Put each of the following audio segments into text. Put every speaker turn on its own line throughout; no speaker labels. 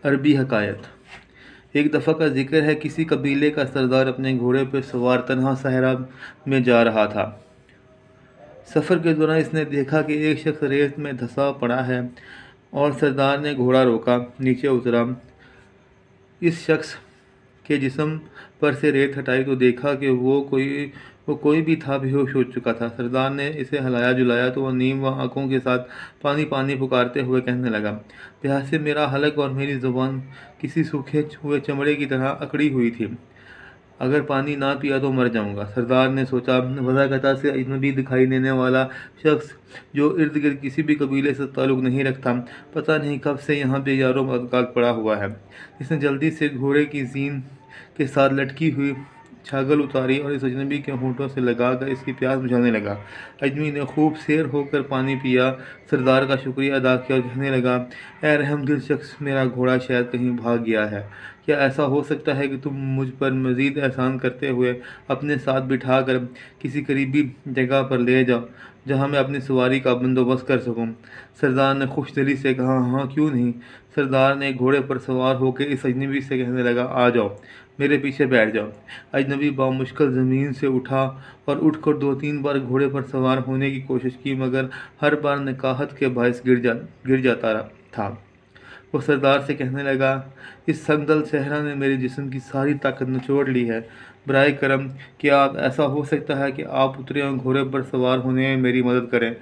अरबी हकायत। एक दफ़ा का जिक्र है, किसी कबीले का सरदार अपने घोड़े पर सवार तन्हा सहरा में जा रहा था। सफ़र के दौरान इसने देखा कि एक शख्स रेत में धंसा पड़ा है और सरदार ने घोड़ा रोका, नीचे उतरा। इस शख्स के जिस्म पर से रेत हटाई तो देखा कि वो कोई भी था, बेहोश हो चुका था। सरदार ने इसे हिलाया जुलाया तो वह नीम व आंखों के साथ पानी पानी पुकारते हुए कहने लगा, प्यासे मेरा हलक और मेरी ज़ुबान किसी सूखे हुए चमड़े की तरह अकड़ी हुई थी। अगर पानी ना पिया तो मर जाऊंगा। सरदार ने सोचा, वज़ाकता से अजनबी दिखाई देने वाला शख्स जो इर्द गिर्द किसी भी कबीले से ताल्लुक़ नहीं रखता, पता नहीं कब से यहाँ पे यारों मददगार पड़ा हुआ है। इसने जल्दी से घोड़े की जीन के साथ लटकी हुई छागल उतारी और इस अजनबी के होंठों से लगाकर इसकी प्यास बुझाने लगा। अजनबी ने खूब सेर होकर पानी पिया, सरदार का शुक्रिया अदा किया और कहने लगा, ए रहमदिल शख्स, मेरा घोड़ा शायद कहीं भाग गया है। क्या ऐसा हो सकता है कि तुम मुझ पर मज़ीद एहसान करते हुए अपने साथ बिठा कर किसी करीबी जगह पर ले जाओ जहाँ मैं अपनी सवारी का बंदोबस्त कर सकूँ। सरदार ने खुश दिली से कहा, हाँ क्यों नहीं। सरदार ने घोड़े पर सवार होकर इस अजनबी से कहने लगा, आ जाओ, मेरे पीछे बैठ जाओ। अजनबी बामुश्किल ज़मीन से उठा और उठकर 2-3 बार घोड़े पर सवार होने की कोशिश की, मगर हर बार नकाहत के बायस गिर जाता था। वो सरदार से कहने लगा, इस संगदल सहरा ने मेरे जिस्म की सारी ताकत निचोड़ ली है। बराए करम, क्या ऐसा हो सकता है कि आप उतरे और घोड़े पर सवार होने में मेरी मदद करें।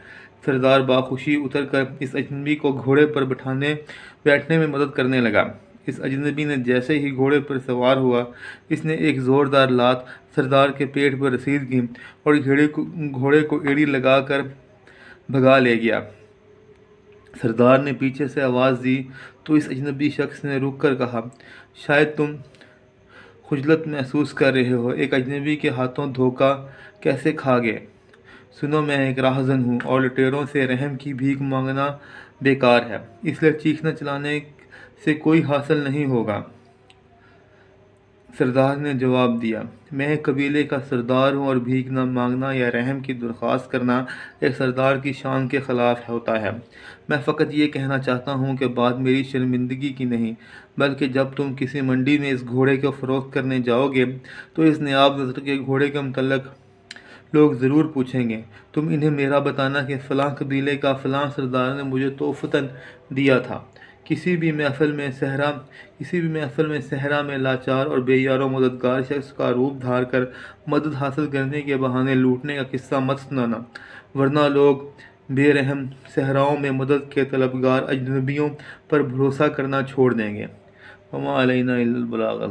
सरदार बाखुशी उतर कर इस अजनबी को घोड़े पर बैठने में मदद करने लगा। इस अजनबी ने जैसे ही घोड़े पर सवार हुआ, इसने एक ज़ोरदार लात सरदार के पेट पर रसीद की और घोड़े को एड़ी लगाकर भगा ले गया। सरदार ने पीछे से आवाज़ दी तो इस अजनबी शख्स ने रुक कर कहा, शायद तुम खुजलत महसूस कर रहे हो, एक अजनबी के हाथों धोखा कैसे खा गए। सुनो, मैं एक राहज़न हूँ और लुटेरों से रहम की भीख मांगना बेकार है, इसलिए चीखना चलाने से कोई हासिल नहीं होगा। सरदार ने जवाब दिया, मैं एक कबीले का सरदार हूँ और भीख न मांगना या रहम की दरख्वास्त करना एक सरदार की शान के ख़िलाफ़ होता है। मैं फ़कत ये कहना चाहता हूँ कि बात मेरी शर्मिंदगी की नहीं, बल्कि जब तुम किसी मंडी में इस घोड़े को फ़रोख्त करने जाओगे तो इस नियाब नज़र के घोड़े के मुतल्लिक़ लोग ज़रूर पूछेंगे। तुम इन्हें मेरा बताना कि फ़लाँ कबीले का फ़लाँ सरदार ने मुझे तोहफ़तन दिया था। किसी भी महफ़िल में सहरा में लाचार और बेयारो मददगार शख्स का रूप धार कर मदद हासिल करने के बहाने लूटने का किस्सा मत सुनाना, वरना लोग बेरहम सहराओं में मदद के तलबगार अजनबियों पर भरोसा करना छोड़ देंगे। वमा अलैना इल्लल बलाग।